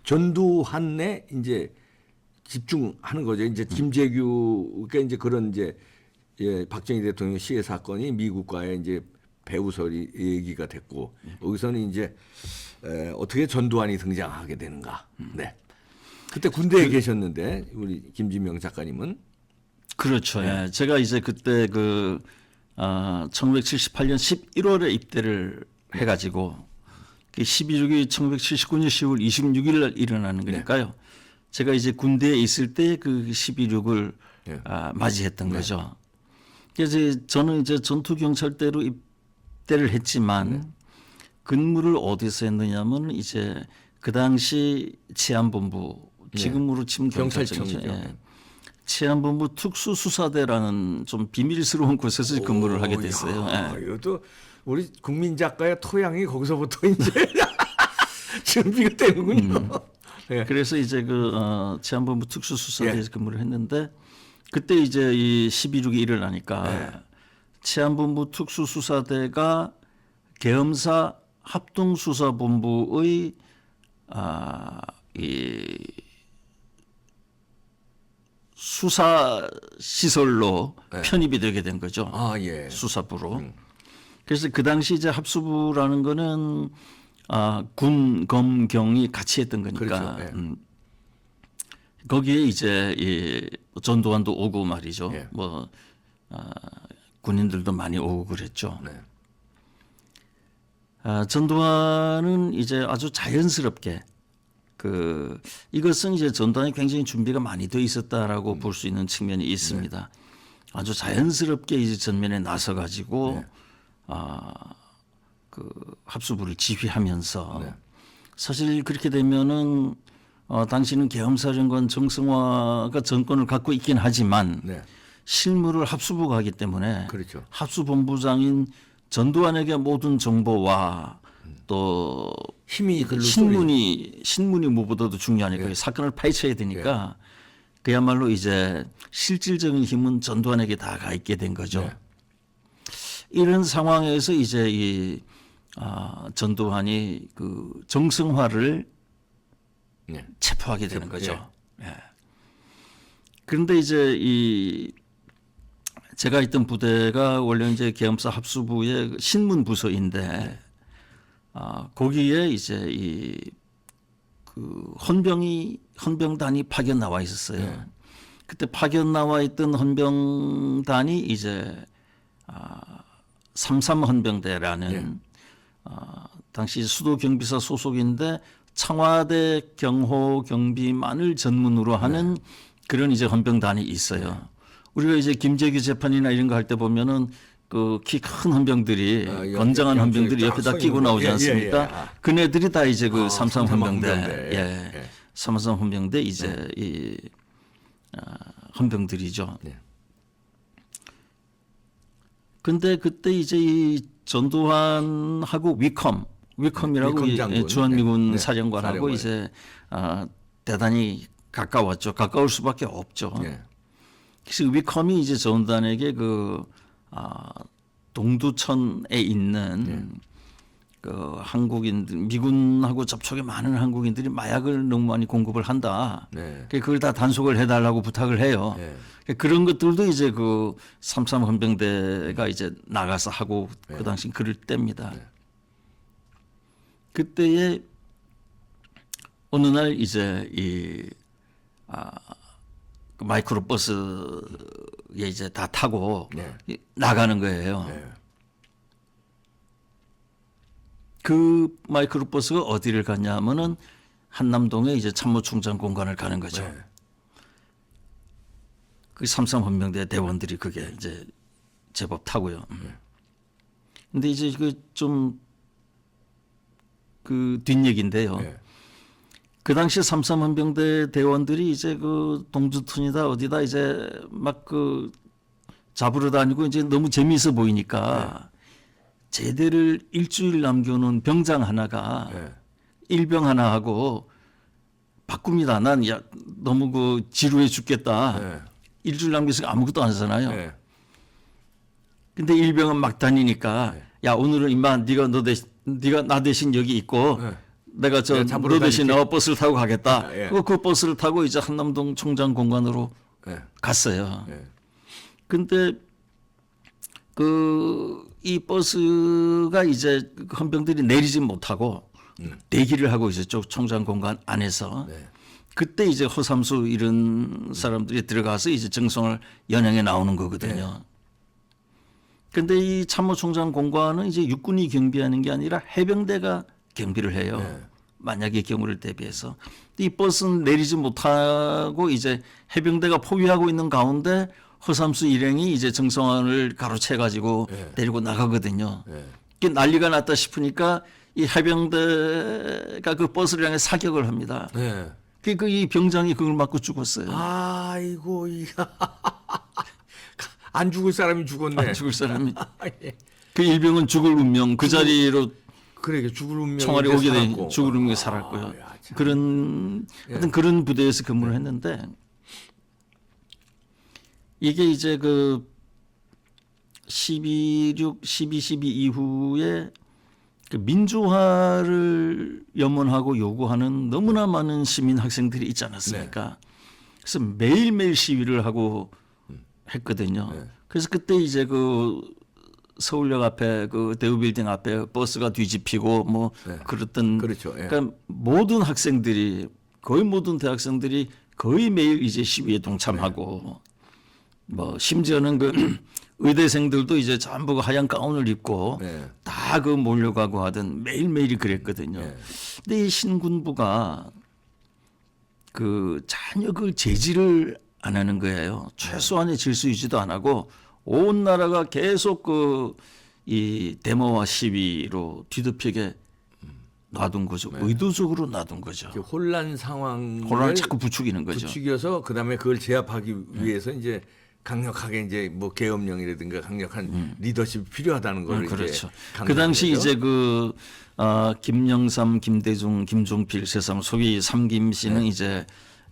전두환에 이제 집중하는 거죠. 이제 김재규가 이제 그런 이제 박정희 대통령 시해 사건이 미국과의 이제 배후설이 얘기가 됐고 여기서는 이제 어떻게 전두환이 등장하게 되는가. 네. 그때 군대에 계셨는데 우리 김진명 작가님은 그렇죠. 예. 제가 이제 그때 1978년 11월에 입대를 해가지고 12.6이 1979년 10월 26일 날 일어나는 거니까요. 제가 이제 군대에 있을 때 그 12.6을 맞이했던 거죠. 그래서 저는 이제 전투경찰대로 입대를 했지만 근무를 어디서 했느냐면 이제 그 당시 치안본부 지금으로 치면 경찰청이죠. 치안본부 특수수사대라는 좀 비밀스러운 곳에서 근무를 하게 됐어요. 이것도 우리 국민 작가의 토양이 거기서부터 이제 준비가 되는군요. 그래서 이제 치안본부 특수수사대에서 근무를 했는데 그때 이제 이 12.6이 일어나니까 치안본부 특수수사대가 계엄사 합동수사본부의 이 수사 시설로 편입이 되게 된 거죠. 수사부로. 그래서 그 당시 이제 합수부라는 거는 군, 검, 경이 같이 했던 거니까. 그렇죠. 거기에 이제 이 전두환도 오고 말이죠. 군인들도 많이 오고 그랬죠. 전두환은 이제 아주 자연스럽게 이것은 이제 전두환이 굉장히 준비가 많이 돼 있었다라고 볼 수 있는 측면이 있습니다. 아주 자연스럽게 이제 전면에 나서 가지고 합수부를 지휘하면서 사실 그렇게 되면은 당시는 계엄사령관 정승화가 정권을 갖고 있긴 하지만 실무를 합수부가 하기 때문에 합수본부장인 전두환에게 모든 정보와 또 힘이 신문이 무엇보다도 중요하니까 사건을 파헤쳐야 되니까 그야말로 이제 실질적인 힘은 전두환에게 다 가 있게 된 거죠. 이런 상황에서 이제 이 전두환이 정승화를 체포하게 되는 거죠. 그런데 이제 제가 있던 부대가 원래 이제 계엄사 합수부의 신문 부서인데 거기에 이제 헌병단이 파견 나와 있었어요. 그때 파견 나와 있던 헌병단이 이제 33헌병대라는 당시 수도 경비사 소속인데 청와대 경호 경비만을 전문으로 하는 그런 이제 헌병단이 있어요. 우리가 이제 김재규 재판이나 이런 거 할 때 보면은 키 큰 헌병들이 건장한 헌병들이 옆에다 끼고 나오지 않습니까? 그네들이 다 이제 삼삼헌병대, 삼삼헌병대 이제 이 헌병들이죠. 근데 그때 이제 이 전두환하고 위컴이라고 주한미군 사령관하고 이제 대단히 가까웠죠. 가까울 수밖에 없죠. 그래서 위컴이 이제 전두환에게 동두천에 있는 한국인들, 미군하고 접촉이 많은 한국인들이 마약을 너무 많이 공급을 한다. 그걸 다 단속을 해달라고 부탁을 해요. 그런 것들도 이제 삼삼헌병대가 이제 나가서 하고 그 당시 그럴 때입니다. 그때에 어느 날 이제 마이크로 버스에 이제 다 타고 나가는 거예요. 그 마이크로 버스가 어디를 갔냐면은 한남동에 이제 참모총장 공간을 가는 거죠. 그 삼삼헌병대 대원들이 그게 이제 제법 타고요. 근데 이제 그 뒷얘기인데요. 그 당시 삼삼헌병대 대원들이 이제 동두천이다 어디다 이제 막 잡으러 다니고 이제 너무 재미있어 보이니까 제대를 일주일 남겨놓은 병장 하나가 일병 하나 하고 바꿉니다. 난 너무 지루해 죽겠다. 일주일 남겨서 아무것도 안 하잖아요. 근데 일병은 막 다니니까 야 오늘은 임마 네가 나 대신 여기 있고 내가 잡으러 너 대신 다닐게. 버스를 타고 가겠다. 예. 그리고 그 버스를 타고 이제 한남동 총장 공관으로 예. 갔어요. 예. 근데 이 버스가 이제 헌병들이 내리지 못하고 대기를 하고 있었죠. 총장 공간 안에서. 네. 그때 이제 허삼수 이런 사람들이 들어가서 이제 정성을 연행해 나오는 거거든요. 근데 이 참모총장 공관은 이제 육군이 경비하는 게 아니라 해병대가 경비를 해요. 네. 만약에 경우를 대비해서. 이 버스는 내리지 못하고 이제 해병대가 포위하고 있는 가운데 허삼수 일행이 이제 정성원을 가로채 가지고 데리고 나가거든요. 이게 난리가 났다 싶으니까 이 해병대가 그 버스를 향해 사격을 합니다. 네. 이 병장이 그걸 맞고 죽었어요. 아이고 안 죽을 사람이 죽었네. 안 죽을 사람이. 예. 그 일병은 죽을 운명 그 자리로 그러게 죽을 운명이 총알이 오게 된 살았고. 죽을 운명이 살았고요. 야, 참. 그런 하여튼 그런 부대에서 근무를 했는데 이게 이제 그 12 이후에 그 민주화를 염원하고 요구하는 너무나 많은 시민 학생들이 있지 않았습니까? 그래서 매일매일 시위를 하고 했거든요. 그래서 그때 이제 그 서울역 앞에 그 대우빌딩 앞에 버스가 뒤집히고 뭐 그랬던 그렇죠. 예. 그러니까 모든 학생들이 거의 모든 대학생들이 거의 매일 이제 시위에 동참하고 뭐 심지어는 그 의대생들도 이제 전부 하얀 가운을 입고 네. 다 그 몰려가고 하던 매일매일이 그랬거든요. 근데 이 신군부가 그 전혀 그 제지를 안 하는 거예요. 최소한의 질서 유지도 안 하고 온 나라가 계속 그 이 데모와 시위로 뒤덮이게 놔둔 거죠. 의도적으로 놔둔 거죠. 이렇게 혼란 상황을 혼란을 자꾸 부추기는 거죠. 부추겨서 그다음에 그걸 제압하기 위해서 이제 강력하게 이제 뭐 계엄령이라든가 강력한 리더십이 필요하다는 걸 그렇죠. 이제 그 당시 강조한 거죠. 이제 그 김영삼, 김대중, 김종필 세삼 소위 삼김 씨는 이제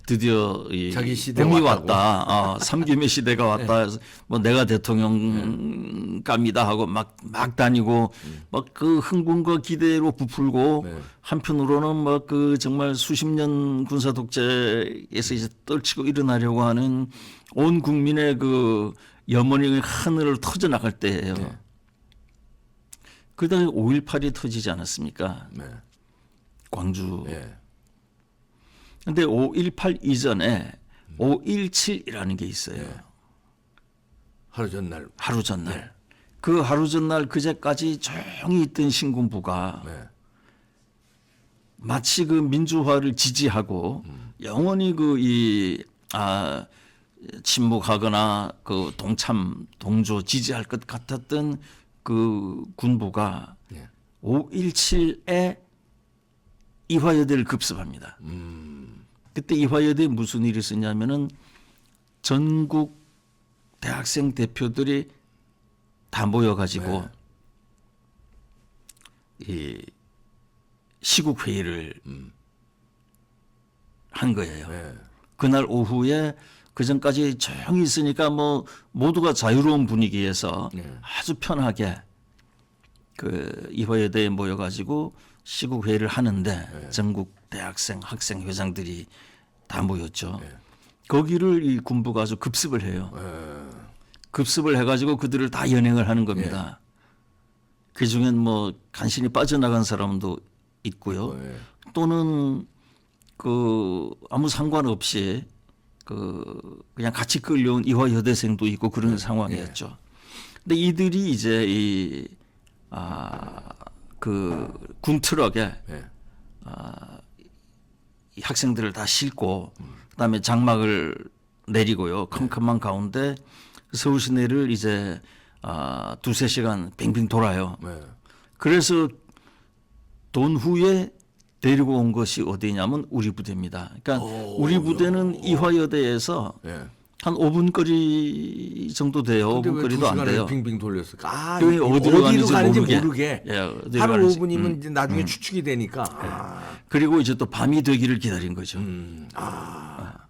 드디어 이 자기 시대가 봄이 왔다고. 왔다. 삼김의 시대가 왔다. 해서 뭐 내가 대통령감이다 하고 막 다니고 막 그 흥분과 기대로 부풀고 한편으로는 막 그 정말 수십 년 군사 독재에서 이제 떨치고 일어나려고 하는 온 국민의 그 염원이 하늘을 터져 나갈 때예요. 그다음에 5.18이 터지지 않았습니까? 네. 광주. 예. 근데 5.18 이전에 5.17이라는 게 있어요. 하루 전날. 하루 전날. 그 하루 전날 그제까지 조용히 있던 신군부가 네. 마치 그 민주화를 지지하고 영원히 침묵하거나 그 동조 지지할 것 같았던 그 군부가 5.17에 이화여대를 급습합니다. 그때 이화여대에 무슨 일이 있었냐면은 전국 대학생 대표들이 다 모여가지고 이 시국 회의를 한 거예요. 그날 오후에 그 전까지 조용히 있으니까 뭐 모두가 자유로운 분위기에서 아주 편하게 그 이화여대에 모여가지고 시국 회의를 하는데 전국 대학생, 학생 회장들이 다 모였죠. 거기를 이 군부가 아주 급습을 해요. 급습을 해가지고 그들을 다 연행을 하는 겁니다. 그 중엔 뭐 간신히 빠져나간 사람도 있고요. 또는 그 아무 상관없이 그냥 같이 끌려온 이화여대생도 있고 그런 상황이었죠. 근데 이들이 이제 그 군트럭에 이 학생들을 다 싣고 그다음에 장막을 내리고요. 컴컴한 가운데 서울 시내를 이제 2-3시간 빙빙 돌아요. 그래서 돈 후에 데리고 온 것이 어디냐면 우리 부대입니다. 그러니까 우리 부대는 이화여대에서 한 5분 거리 정도 돼요. 근데 5분 왜 거리도 안 2시간을 돼요. 빙빙 돌렸을까? 그게 어디로 가는지 모르게. 모르게. 예, 어디로 하루 가는지. 5분이면 이제 나중에 추측이 되니까. 그리고 이제 또 밤이 되기를 기다린 거죠. 그러니까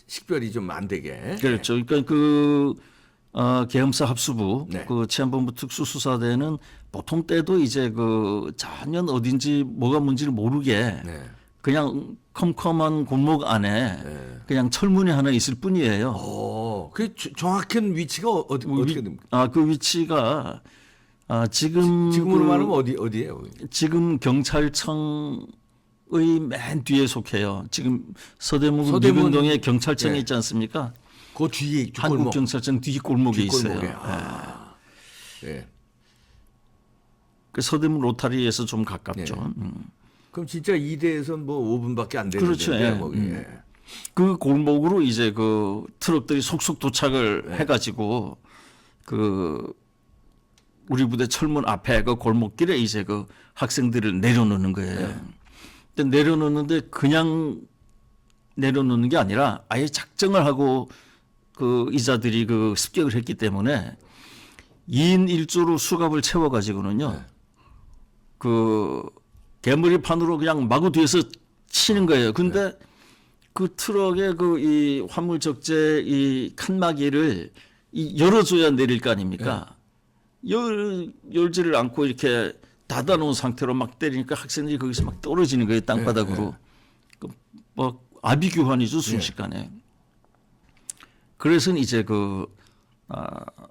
식별이 좀 안 되게. 그렇죠. 그러니까 계엄사 합수부 네. 그 치안본부 특수수사대는 보통 때도 이제 그 전혀 어딘지 뭐가 뭔지를 모르게 네. 그냥 컴컴한 골목 안에 네. 그냥 철문이 하나 있을 뿐이에요. 그 정확한 위치가 어떻게 됩니까? 그 위치가 지금으로 말하면 어디예요? 지금 경찰청의 맨 뒤에 속해요. 지금 서대문 서대문- 미근동에 경찰청이 네. 있지 않습니까? 그 뒤에 한국 경찰청 뒤 골목에 있어요. 뒷골목에. 예. 그 서대문 로타리에서 좀 가깝죠. 네. 그럼 진짜 이대에서 뭐 5분밖에 안 되는데 그렇죠. 예. 뭐, 예. 그 골목으로 이제 그 트럭들이 속속 도착을 네. 해가지고 그 우리 부대 철문 앞에 그 골목길에 이제 그 학생들을 내려놓는 거예요. 네. 근데 내려놓는데 그냥 내려놓는 게 아니라 아예 작정을 하고 그 이자들이 그 습격을 했기 때문에 2인 1조로 수갑을 채워가지고는요. 네. 그 개머리판으로 그냥 마구 뒤에서 치는 거예요. 근데 그 트럭의 그 이 화물 적재 이 칸막이를 열어줘야 내릴 거 아닙니까? 열지를 않고 이렇게 닫아놓은 상태로 막 때리니까 학생들이 거기서 막 떨어지는 거예요. 땅바닥으로. 그 뭐 아비규환이죠 순식간에. 그래서 이제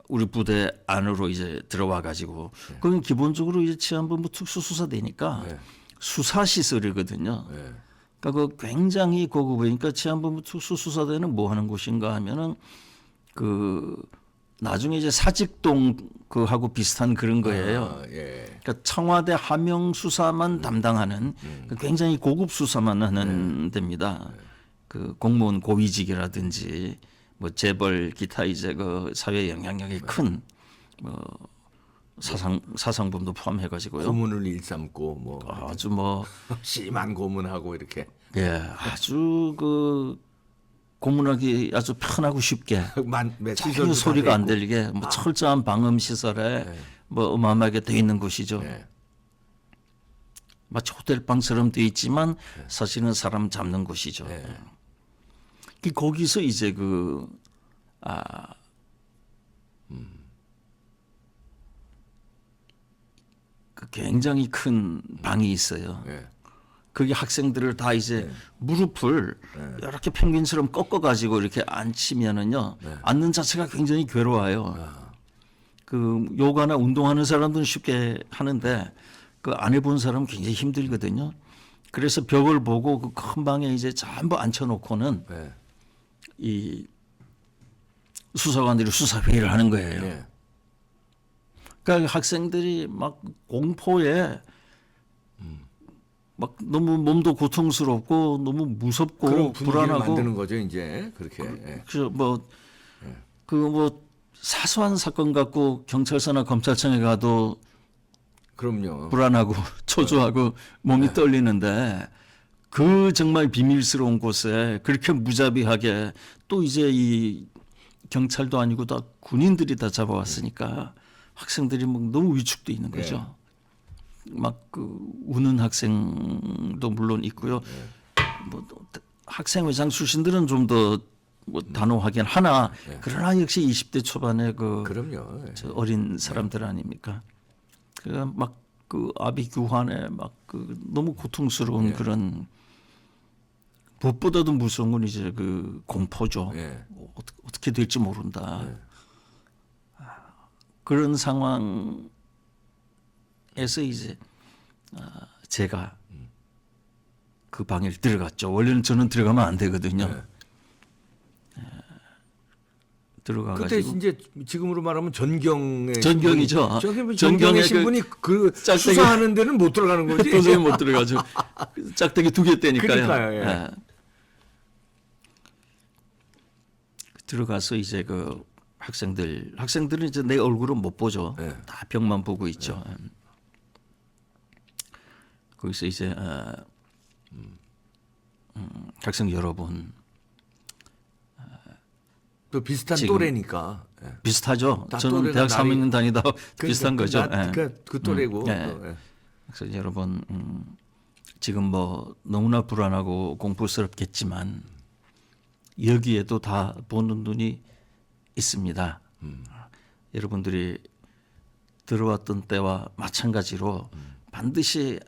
우리 부대 안으로 이제 들어와 가지고 그건 기본적으로 이제 치안본부 특수수사대니까 네. 수사 시설이거든요. 네. 그러니까 그 굉장히 고급이니까 치안본부 특수수사대는 뭐 하는 곳인가 하면은 그 나중에 이제 사직동 그 하고 비슷한 그런 거예요. 예. 그러니까 청와대 하명 수사만 담당하는 그 굉장히 고급 수사만 하는 데입니다. 그 공무원 고위직이라든지 뭐 재벌 기타 이제 그 사회 영향력이 큰 뭐 사상범도 포함해 가지고요. 고문을 일삼고 뭐 아주 뭐 심한 고문하고 이렇게 아주 그 고문하기 아주 편하고 쉽게 전혀 소리가 안 들리게 뭐 철저한 방음 시설에 뭐 어마어마하게 돼 있는 곳이죠. 마치 호텔 방처럼 돼 있지만 사실은 사람 잡는 곳이죠. 거기서 이제 그 굉장히 큰 방이 있어요. 거기 학생들을 다 이제 무릎을 이렇게 펭귄처럼 꺾어가지고 이렇게 앉히면은요, 앉는 자체가 굉장히 괴로워요. 그 요가나 운동하는 사람들은 쉽게 하는데 그 안 해본 사람은 굉장히 힘들거든요. 그래서 벽을 보고 그 큰 방에 이제 전부 앉혀놓고는 이 수사관들이 수사 회의를 하는 거예요. 그러니까 학생들이 막 공포에 막 너무 몸도 고통스럽고 너무 무섭고 그런 분위기를 불안하고 만드는 거죠 이제 그렇게. 그래서 뭐 사소한 사건 갖고 경찰서나 검찰청에 가도 그럼요. 불안하고 초조하고 몸이 떨리는데 그 정말 비밀스러운 곳에 그렇게 무자비하게 또 이제 이 경찰도 아니고 다 군인들이 다 잡아왔으니까 학생들이 막 너무 위축돼 있는 거죠. 막 그 우는 학생도 물론 있고요. 뭐 학생회장 출신들은 좀 더 뭐 단호하긴 하나 그러나 역시 20대 초반의 그럼요. 저 어린 사람들 아닙니까? 그러니까 막 그 아비규환에 막 그 너무 고통스러운 그런 무엇보다도 무서운 건 이제 그 공포죠. 어떻게 될지 모른다. 그런 상황에서 이제 제가 그 방에 들어갔죠. 원래는 저는 들어가면 안 되거든요. 들어가가지고 그때 이제 지금으로 말하면 전경의 전경이죠. 전경의 전경의 신분이 그 짝대기- 수사하는 데는 못 들어가는 거지. 도저히 못 들어가죠. 짝대기 2개 떼니까요. 그러니까요, 들어가서 이제 그 학생들은 이제 내 얼굴은 못 보죠. 다 벽만 보고 있죠. 거기서 이제 학생 여러분 또 비슷한 지금 또래니까. 비슷하죠. 다 저는 또래가 대학 나이- 3학년 다니다 비슷한 거죠. 그러니까 그 또래고. 그래서 여러분 지금 뭐 너무나 불안하고 공포스럽겠지만 여기에도 다 보는 눈이 있습니다. 여러분들이 들어왔던 때와 마찬가지로 반드시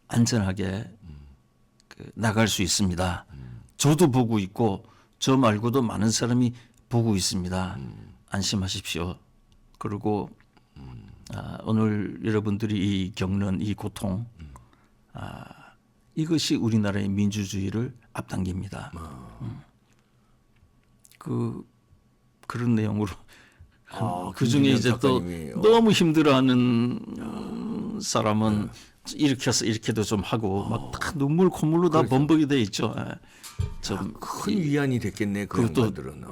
안전하게 나갈 수 있습니다. 저도 보고 있고 저 말고도 많은 사람이 보고 있습니다. 안심하십시오. 그리고 오늘 여러분들이 겪는 이 고통, 이것이 우리나라의 민주주의를 앞당깁니다. 그런 내용으로 그 중에 이제 또 너무 힘들어하는 사람은 일으켜서 이렇게도 좀 하고 막 다 눈물 콧물로 다 범벅이 돼 있죠. 좀 큰 위안이 됐겠네. 그 양반들은.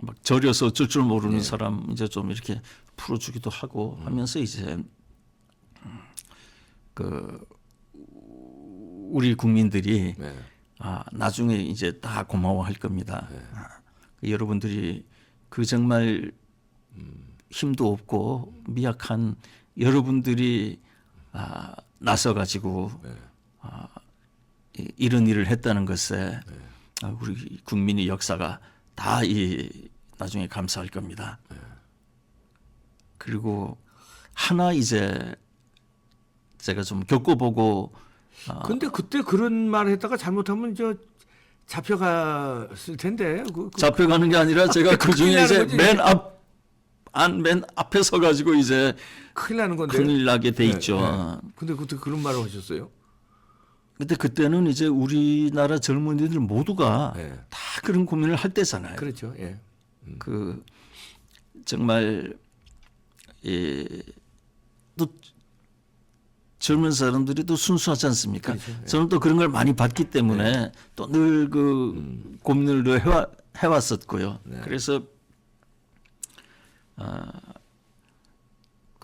막 절여서 어쩔 줄 모르는 사람 이제 좀 이렇게 풀어주기도 하고 하면서 이제 우리 국민들이 나중에 이제 다 고마워할 겁니다. 여러분들이 그 정말 힘도 없고 미약한 여러분들이 나서 가지고 이런 일을 했다는 것에 우리 국민의 역사가 다 나중에 감사할 겁니다. 그리고 하나 이제 제가 좀 겪어보고 근데 그때 그런 말 했다가 잘못하면 잡혀갔을 텐데. 잡혀가는 게 아니라 제가 그 중에 이제 거지. 맨 앞에 서 가지고 이제 큰일 나는 건데. 큰일 나게 돼 있죠. 근데 그때 그런 말을 하셨어요? 근데 그때는 이제 우리나라 젊은이들 모두가 다 그런 고민을 할 때잖아요. 그렇죠. 예. 정말 또 젊은 사람들이 또 순수하지 않습니까? 그렇죠. 저는 또 그런 걸 많이 봤기 때문에 또 늘 고민을 늘 해왔었고요. 그래서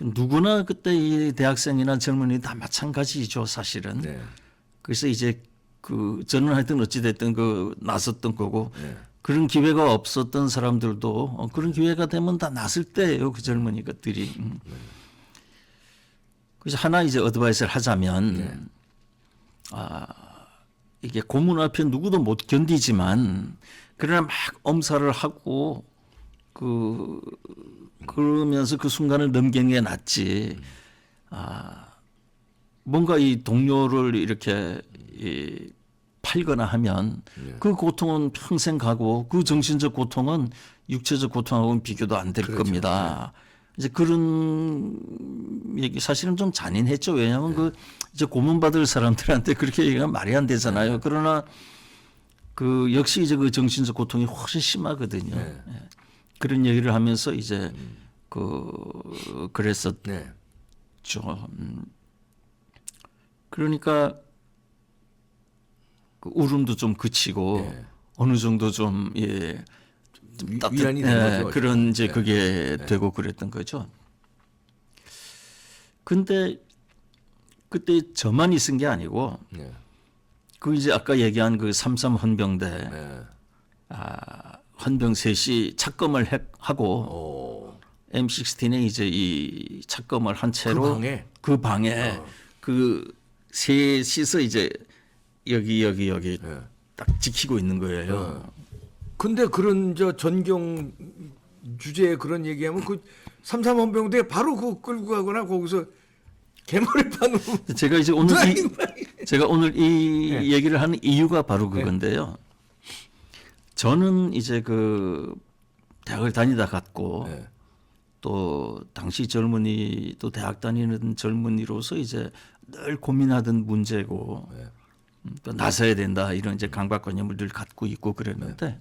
누구나 그때 이 대학생이나 젊은이 다 마찬가지죠, 사실은. 그래서 이제 저는 하여튼 어찌됐든 나섰던 거고 그런 기회가 없었던 사람들도 그런 기회가 되면 다 났을 때예요, 그 젊은이 것들이. 그래서 하나 이제 어드바이스를 하자면 이게 고문 앞에 누구도 못 견디지만 그러나 막 엄살을 하고 그러면서 그 순간을 넘기는 게 낫지. 뭔가 이 동료를 이렇게 팔거나 하면 그 고통은 평생 가고 그 정신적 고통은 육체적 고통하고는 비교도 안 될 겁니다. 이제 그런 얘기 사실은 좀 잔인했죠. 왜냐하면 이제 고문받을 사람들한테 그렇게 얘기하면 말이 안 되잖아요. 그러나 역시 이제 그 정신적 고통이 훨씬 심하거든요. 그런 얘기를 하면서 이제 그랬었죠. 그러니까 울음도 좀 그치고 어느 정도 좀 위안이 되는 거죠. 그런 이제 그게 되고 그랬던 거죠. 근데 그때 저만 있은 게 아니고 이제 아까 얘기한 그 3.3 헌병대 헌병 셋이 착검을 하고 M16에 이제 이 착검을 한 채로 그 방에 셋이서 이제 여기 딱 지키고 있는 거예요. 근데 그런 전경 주제에 그런 얘기하면 3.3 헌병대 바로 끌고 가거나 거기서 개머리 판으로. 제가 이제 오늘 이 얘기를 하는 이유가 바로 그건데요. 저는 이제 대학을 다니다 갔고 또 당시 젊은이 또 대학 다니는 젊은이로서 이제 늘 고민하던 문제고 또 나서야 된다 이런 이제 강박관념을 늘 갖고 있고 그랬는데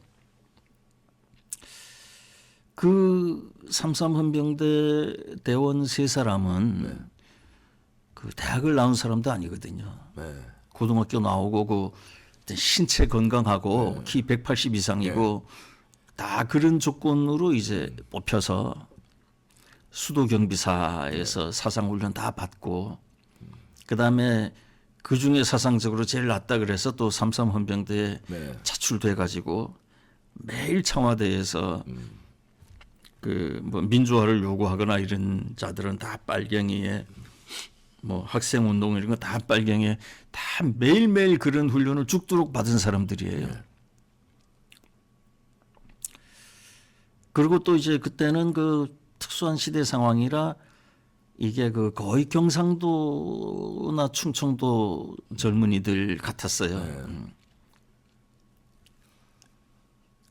그 3.3 헌병대 대원 세 사람은 대학을 나온 사람도 아니거든요. 고등학교 나오고 신체 건강하고 키 180 이상이고 다 그런 조건으로 이제 뽑혀서 수도 경비사에서 사상 훈련 다 받고 그다음에 그 중에 사상적으로 제일 낫다 그래서 또 3.3 헌병대에 차출돼 가지고 매일 청와대에서 뭐 민주화를 요구하거나 이런 자들은 다 빨갱이에 뭐 학생 운동 이런 거 다 빨갱이에 다 매일매일 그런 훈련을 죽도록 받은 사람들이에요. 그리고 또 이제 그때는 그 특수한 시대 상황이라 이게 그 거의 경상도나 충청도 젊은이들 같았어요.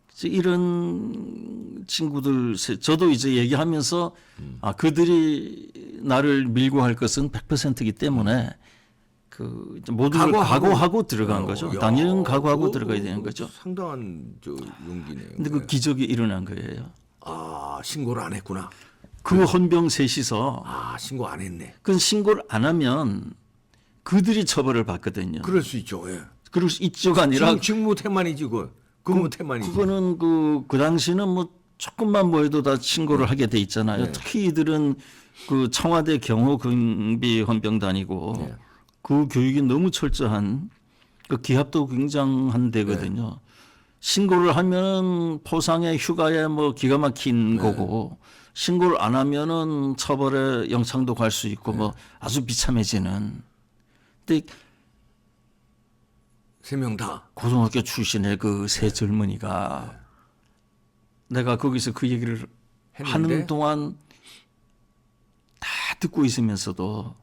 그래서 이런 친구들, 저도 이제 얘기하면서 그들이 나를 밀고 할 것은 100%이기 때문에 그 모두를 각오하고 들어간 거죠. 야, 당연히 각오하고 들어가야 되는 거죠. 상당한 저 용기네요. 근데 그 기적이 일어난 거예요. 아, 신고를 안 했구나. 그 헌병 셋이서 아, 신고 안 했네. 그 신고를 안 하면 그들이 처벌을 받거든요. 그럴 수 있죠. 예. 그럴 수 있죠가 아니라 직무 태만이지 그. 근무 태만이지. 그거는 그 당시는 뭐 조금만 뭐 해도 다 신고를 하게 돼 있잖아요. 네. 특히 이들은 그 청와대 경호경비 헌병단이고 네. 그 교육이 너무 철저한 그 기합도 굉장한 데거든요. 신고를 하면 포상에 휴가에 뭐 기가 막힌 거고 신고를 안 하면은 처벌에 영창도 갈 수 있고 뭐 아주 비참해지는. 근데 세 명 다. 고등학교 출신의 그 세 젊은이가 내가 거기서 그 얘기를 했는데? 하는 동안 다 듣고 있으면서도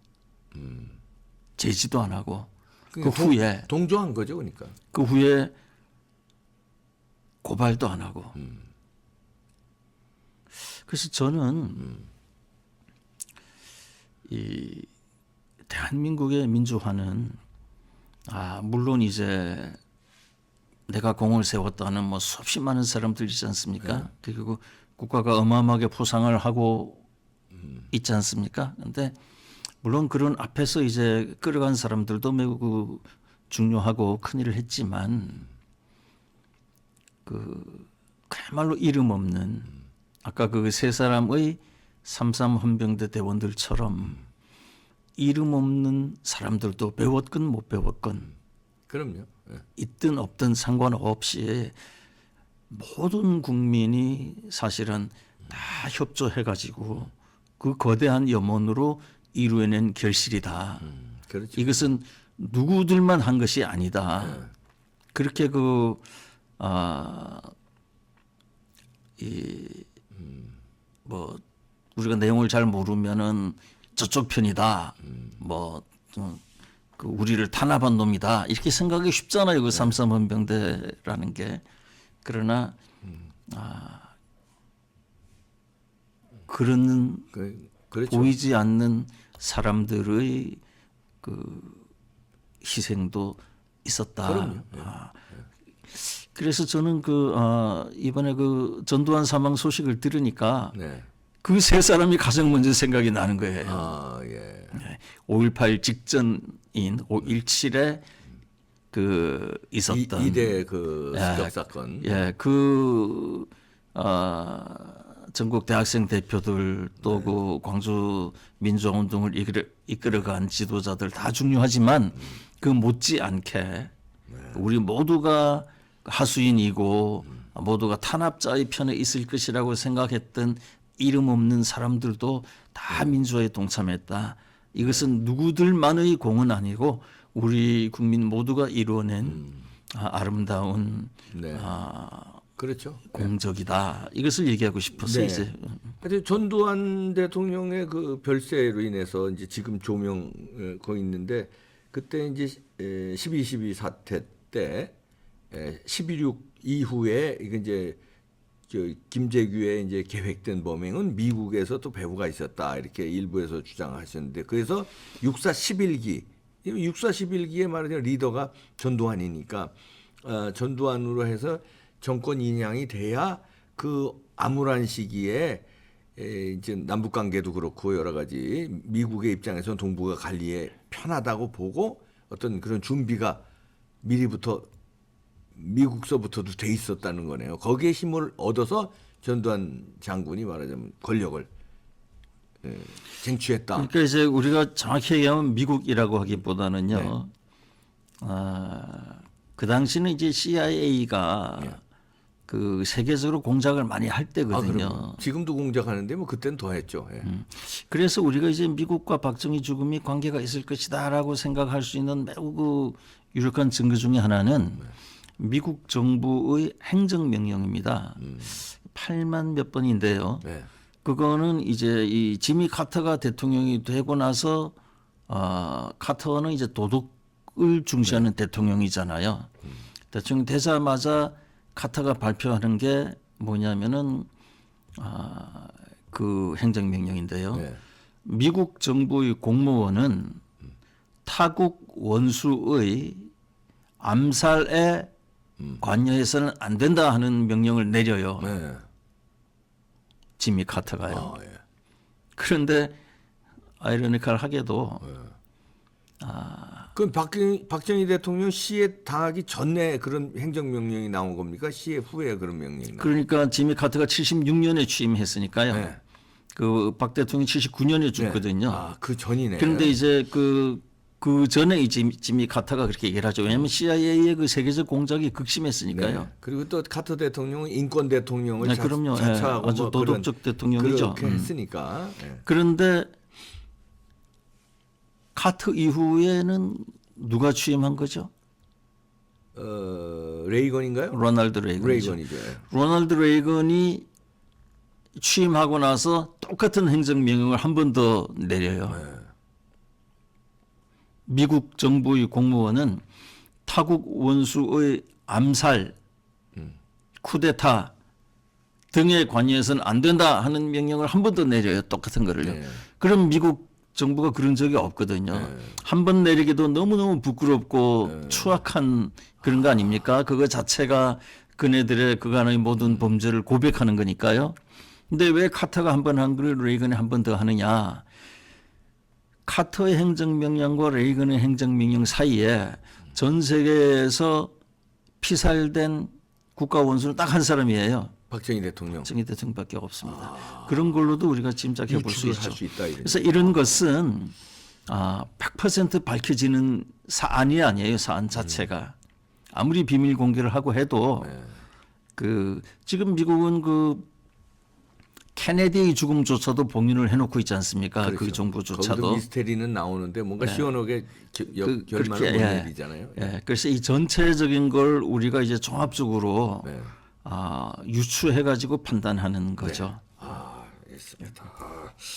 제지도 안 하고 그 후에 동조한 거죠, 그러니까. 그 후에 고발도 안 하고. 그래서 저는 이 대한민국의 민주화는 물론 이제 내가 공을 세웠다는 뭐 수없이 많은 사람들 있지 않습니까? 그리고 국가가 어마어마하게 포상을 하고 있지 않습니까? 근데 물론 그런 앞에서 이제 끌어간 사람들도 매우 그 중요하고 큰 일을 했지만 그야말로 이름 없는 아까 그 세 사람의 3.3 헌병대 대원들처럼 이름 없는 사람들도 배웠건 못 배웠건 그럼요. 예. 있든 없든 상관없이 모든 국민이 사실은 다 협조해가지고 그 거대한 염원으로 이루어낸 결실이다. 그렇죠. 이것은 누구들만 한 것이 아니다. 그렇게 뭐 우리가 내용을 잘 모르면은 저쪽 편이다. 그 우리를 탄압한 놈이다. 이렇게 생각하기 쉽잖아요. 그 3.3 헌병대라는 게. 그러나 그런 그렇죠. 보이지 않는 사람들의 그 희생도 있었다. 그럼요. 그래서 저는 이번에 그 전두환 사망 소식을 들으니까 네. 그 세 사람이 가장 먼저 생각이 나는 거예요. 아, 예. 5.18 직전인 5.17에 그 있었던 이대 그 습격 사건. 전국 대학생 대표들 또 그 광주 민주화 운동을 이끌어간 지도자들 다 중요하지만 그 못지않게 우리 모두가 하수인이고 모두가 탄압자의 편에 있을 것이라고 생각했던 이름 없는 사람들도 다 민주화에 동참했다. 이것은 누구들만의 공은 아니고 우리 국민 모두가 이루어낸 아름다운 그렇죠. 공적이다. 이것을 얘기하고 싶었어요. 네. 이제. 하여튼 전두환 대통령의 그 별세로 인해서 이제 지금 조명하고 있는데 그때 이제 12.12 사태 때 12.6 이후에 이게 이제 김재규의 이제 계획된 범행은 미국에서 또 배후가 있었다 이렇게 일부에서 주장하셨는데 그래서 6.4 11기 6.4 11기에 말하자면 리더가 전두환이니까 전두환으로 해서 정권 인양이 돼야 그 암울한 시기에 이제 남북 관계도 그렇고 여러 가지 미국의 입장에서는 동북아 관리에 편하다고 보고 어떤 그런 준비가 미리부터 미국서부터도 돼 있었다는 거네요. 거기에 힘을 얻어서 전두환 장군이 말하자면 권력을 쟁취했다. 그러니까 이제 우리가 정확히 얘기하면 미국이라고 하기보다는요. 그 당시는 이제 CIA가 그 세계적으로 공작을 많이 할 때거든요. 지금도 공작하는데 뭐 그때는 더 했죠. 그래서 우리가 이제 미국과 박정희 죽음이 관계가 있을 것이다라고 생각할 수 있는 매우 그 유력한 증거 중에 하나는 미국 정부의 행정명령입니다. 8만 몇 번인데요. 네. 그거는 이제 이 지미 카터가 대통령이 되고 나서 카터는 이제 도덕을 중시하는 대통령이잖아요. 대통령 되자마자 카터가 발표하는 게 뭐냐면은 그 행정명령인데요. 네. 미국 정부의 공무원은 타국 원수의 암살에 관여해서는 안 된다 하는 명령을 내려요. 네. 지미 카터가요. 예. 그런데 아이러니컬하게도 그럼 박정희 대통령 시해 당하기 전에 그런 행정명령이 나온 겁니까? 시해 후에 그런 명령이 나온 그러니까 지미 카터가 76년에 취임했으니까요. 네. 그 박 대통령이 79년에 죽거든요. 아, 그 전이네. 그런데 이제 그 전에 이제 지미 카터가 그렇게 얘기를 하죠. 왜냐하면 CIA의 그 세계적 공작이 극심했으니까요. 네. 그리고 또 카터 대통령은 인권 대통령을 네, 그럼요. 자처하고 아주 뭐 도덕적 대통령이죠. 그렇게 했으니까. 네. 그런데 카터 이후에는 누가 취임한 거죠? 레이건인가요? 로널드 레이건이죠. 레이건이죠. 로널드 레이건이 취임하고 나서 똑같은 행정명령을 한 번 더 내려요. 네. 미국 정부의 공무원은 타국 원수의 암살, 쿠데타 등에 관여해서는 안 된다 하는 명령을 한 번 더 내려요. 똑같은 거를요. 네. 그럼 미국 정부가 그런 적이 없거든요. 한 번 내리기도 너무너무 부끄럽고 추악한 그런 거 아닙니까? 그거 자체가 그네들의 그간의 모든 범죄를 고백하는 거니까요. 근데 왜 카터가 한 번 한 걸 레이건이 한 번 더 하느냐? 카터의 행정명령과 레이건의 행정명령 사이에 전 세계에서 피살된 국가 원수는 딱 한 사람이에요. 박정희 대통령. 박정희 대통령밖에 없습니다. 그런 걸로도 우리가 짐작해 볼 수 유추를 있죠. 할 수 있다. 그래서 이런 것은 100% 밝혀지는 사안이 아니에요. 사안 자체가. 아무리 비밀 공개를 하고 해도 그 지금 미국은 그 케네디의 죽음조차도 봉인을 해놓고 있지 않습니까? 그 그렇죠. 정부조차도. 거기도 미스테리는 나오는데 뭔가 시원하게 결말을 그렇게, 못 예. 내리잖아요. 예, 그래서 이 전체적인 걸 우리가 이제 종합적으로 네. 유추해가지고 판단하는 거죠. 알겠습니다.